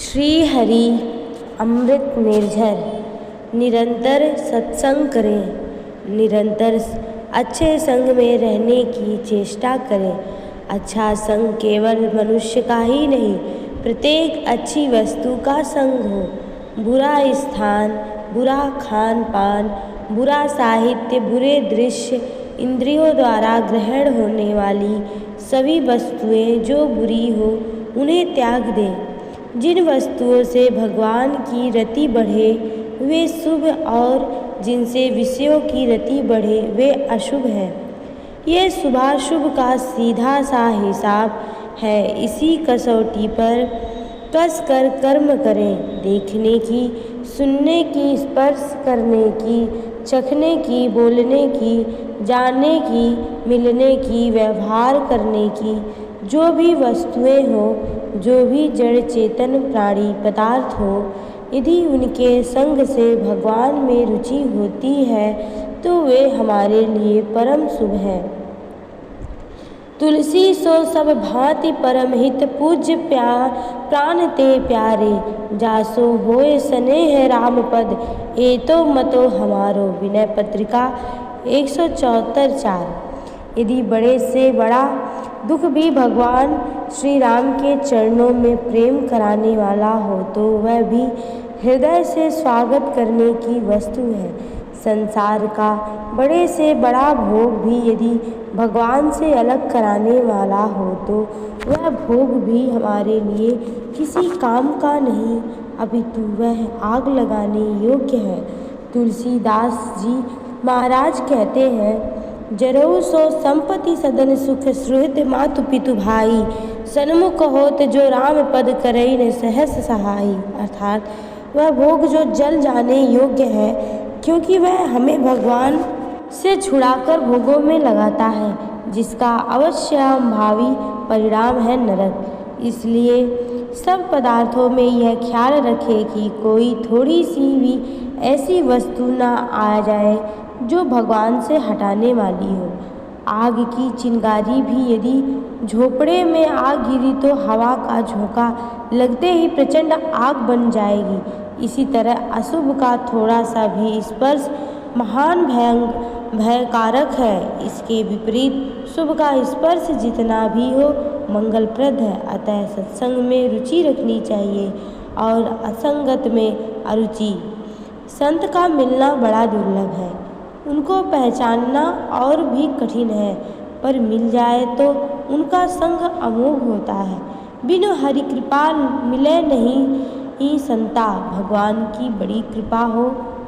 श्री हरि अमृत निर्झर। निरंतर सत्संग करें, निरंतर अच्छे संग में रहने की चेष्टा करें। अच्छा संग केवल मनुष्य का ही नहीं, प्रत्येक अच्छी वस्तु का संग हो। बुरा स्थान, बुरा खान पान, बुरा साहित्य, बुरे दृश्य, इंद्रियों द्वारा ग्रहण होने वाली सभी वस्तुएं जो बुरी हो उन्हें त्याग दें। जिन वस्तुओं से भगवान की रति बढ़े वे शुभ, और जिनसे विषयों की रति बढ़े वे अशुभ हैं। ये शुभाशुभ का सीधा सा हिसाब है। इसी कसौटी पर कस कर कर्म करें। देखने की, सुनने की, स्पर्श करने की, चखने की, बोलने की, जानने की, मिलने की, व्यवहार करने की जो भी वस्तुएं हो, जो भी जड़ चेतन प्राणी पदार्थ हो, यदि उनके संग से भगवान में रुचि होती है तो वे हमारे लिए परम शुभ हैं। तुलसी सो सब भांति परम हित, पूज्य प्राण ते प्यारे, जासो होए स्नेह राम पद, ए तो मतो हमारो। विनय पत्रिका 174:4। यदि बड़े से बड़ा दुख भी भगवान श्री राम के चरणों में प्रेम कराने वाला हो तो वह भी हृदय से स्वागत करने की वस्तु है। संसार का बड़े से बड़ा भोग भी यदि भगवान से अलग कराने वाला हो तो वह भोग भी हमारे लिए किसी काम का नहीं, अपितु वह आग लगाने योग्य है। तुलसीदास जी महाराज कहते हैं, जरऊ सो संपत्ति सदन सुख, सुहृद मातु पितु भाई, सन्मुख होत जो राम पद करई न सहस सहाई। अर्थात वह भोग जो जल जाने योग्य है, क्योंकि वह हमें भगवान से छुड़ाकर भोगों में लगाता है, जिसका अवश्यंभावी परिणाम है नरक। इसलिए सब पदार्थों में यह ख्याल रखें कि कोई थोड़ी सी भी ऐसी वस्तु न आ जाए जो भगवान से हटाने वाली हो। आग की चिंगारी भी यदि झोपड़े में आग गिरी तो हवा का झोंका लगते ही प्रचंड आग बन जाएगी। इसी तरह अशुभ का थोड़ा सा भी स्पर्श महान भयकारक है। इसके विपरीत शुभ का स्पर्श जितना भी हो मंगलप्रद है। अतः सत्संग में रुचि रखनी चाहिए और असंगत में अरुचि। संत का मिलना बड़ा दुर्लभ है, उनको पहचानना और भी कठिन है, पर मिल जाए तो उनका संग अमोघ होता है। बिनु हरि कृपा मिले नहीं ही संता। भगवान की बड़ी कृपा हो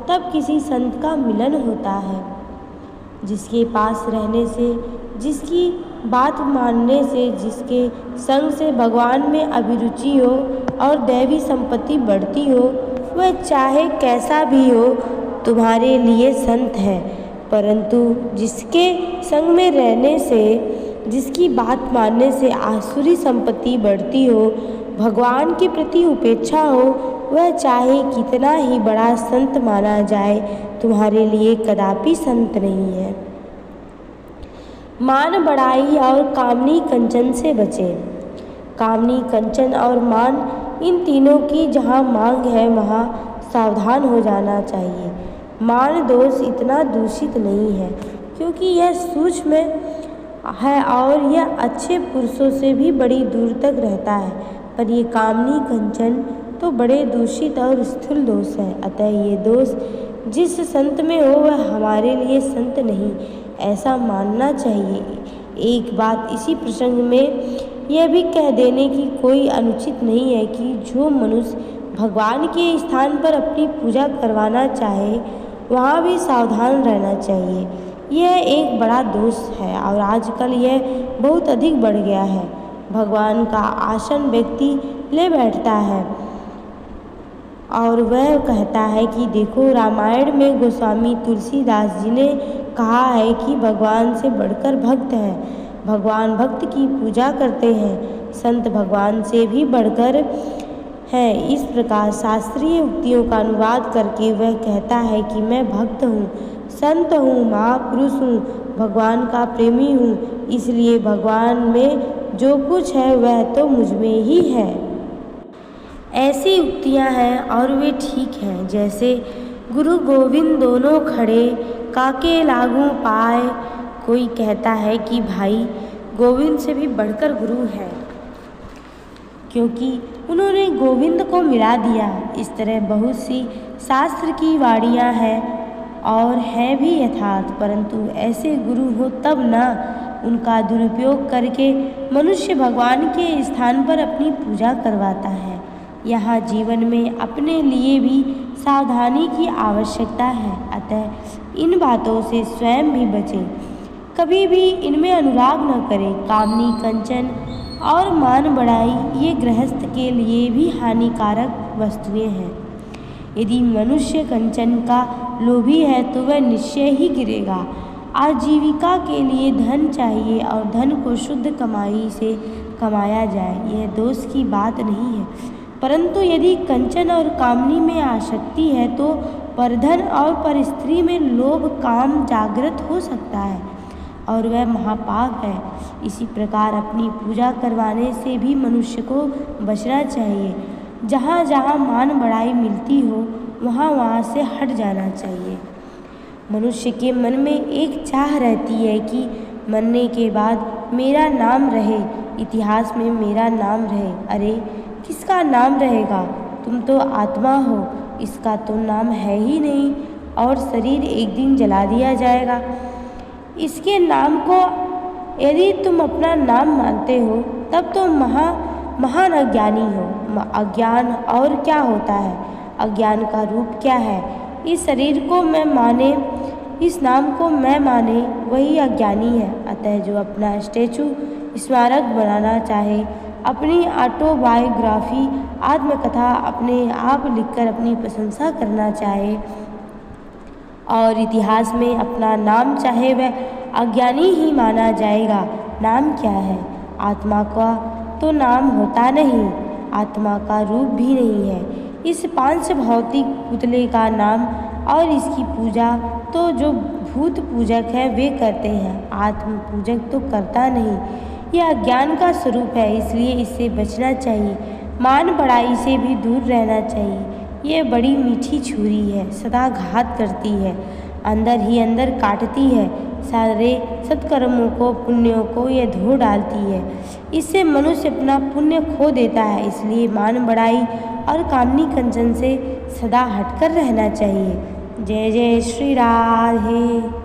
तब किसी संत का मिलन होता है। जिसके पास रहने से, जिसकी बात मानने से, जिसके संग से भगवान में अभिरुचि हो और दैवी संपत्ति बढ़ती हो, वह चाहे कैसा भी हो तुम्हारे लिए संत है। परंतु जिसके संग में रहने से, जिसकी बात मानने से आसुरी संपत्ति बढ़ती हो, भगवान के प्रति उपेक्षा हो, वह चाहे कितना ही बड़ा संत माना जाए तुम्हारे लिए कदापि संत नहीं है। मान बढ़ाई और कामनी कंचन से बचें। कामनी, कंचन और मान, इन तीनों की जहाँ मांग है वहाँ सावधान हो जाना चाहिए। मान दोष इतना दूषित नहीं है क्योंकि यह सूक्ष्म है और यह अच्छे पुरुषों से भी बड़ी दूर तक रहता है, पर ये कामनी कंचन तो बड़े दूषित और स्थूल दोष है। अतः ये दोष जिस संत में हो वह हमारे लिए संत नहीं, ऐसा मानना चाहिए। एक बात इसी प्रसंग में यह भी कह देने की कोई अनुचित नहीं है कि जो मनुष्य भगवान के स्थान पर अपनी पूजा करवाना चाहे वहाँ भी सावधान रहना चाहिए। यह एक बड़ा दोष है और आजकल यह बहुत अधिक बढ़ गया है। भगवान का आसन व्यक्ति ले बैठता है और वह कहता है कि देखो, रामायण में गोस्वामी तुलसीदास जी ने कहा है कि भगवान से बढ़कर भक्त है, भगवान भक्त की पूजा करते हैं, संत भगवान से भी बढ़कर है। इस प्रकार शास्त्रीय उक्तियों का अनुवाद करके वह कहता है कि मैं भक्त हूँ, संत हूँ, महापुरुष हूँ, भगवान का प्रेमी हूँ, इसलिए भगवान में जो कुछ है वह तो मुझ में ही है। ऐसी उक्तियाँ हैं और वे ठीक हैं, जैसे गुरु गोविंद दोनों खड़े काके लागू पाए। कोई कहता है कि भाई गोविंद से भी बढ़कर गुरु है, क्योंकि उन्होंने गोविंद को मिला दिया। इस तरह बहुत सी शास्त्र की वाणियाँ हैं और है भी यथार्थ, परंतु ऐसे गुरु हो तब ना उनका दुरुपयोग करके मनुष्य भगवान के स्थान पर अपनी पूजा करवाता है। यहाँ जीवन में अपने लिए भी सावधानी की आवश्यकता है, अतः इन बातों से स्वयं भी बचें। कभी भी इनमें अनुराग न करें। कामनी, कंचन और मान बढ़ाई ये गृहस्थ के लिए भी हानिकारक वस्तुएं हैं। यदि मनुष्य कंचन का लोभी है तो वह निश्चय ही गिरेगा। आजीविका के लिए धन चाहिए और धन को शुद्ध कमाई से कमाया जाए, यह दोष की बात नहीं है, परंतु यदि कंचन और कामनी में आसक्ति है तो परधन और पर स्त्री में लोभ काम जागृत हो सकता है और वह महापाप है। इसी प्रकार अपनी पूजा करवाने से भी मनुष्य को बचना चाहिए। जहाँ जहाँ मान बढ़ाई मिलती हो वहाँ वहाँ से हट जाना चाहिए। मनुष्य के मन में एक चाह रहती है कि मरने के बाद मेरा नाम रहे, इतिहास में मेरा नाम रहे। अरे किसका नाम रहेगा? तुम तो आत्मा हो, इसका तो नाम है ही नहीं और शरीर एक दिन जला दिया जाएगा। इसके नाम को यदि तुम अपना नाम मानते हो तब तो महान अज्ञानी हो। अज्ञान और क्या होता है? अज्ञान का रूप क्या है? इस शरीर को मैं माने, इस नाम को मैं माने, वही अज्ञानी है। अतः जो अपना स्टैचू स्मारक बनाना चाहे, अपनी ऑटोबायोग्राफी आत्मकथा अपने आप लिखकर अपनी प्रशंसा करना चाहे और इतिहास में अपना नाम चाहे, वह अज्ञानी ही माना जाएगा। नाम क्या है? आत्मा का तो नाम होता नहीं, आत्मा का रूप भी नहीं है। इस पांच भौतिक पुतले का नाम और इसकी पूजा तो जो भूत पूजक है वे करते हैं, आत्म पूजक तो करता नहीं। यह अज्ञान का स्वरूप है, इसलिए इससे बचना चाहिए। मान बढ़ाई से भी दूर रहना चाहिए। ये बड़ी मीठी छुरी है, सदा घात करती है, अंदर ही अंदर काटती है। सारे सत्कर्मों को, पुण्यों को ये धो डालती है। इससे मनुष्य अपना पुण्य खो देता है। इसलिए मान बढ़ाई और कामनी कंचन से सदा हटकर रहना चाहिए। जय जय श्री राधे।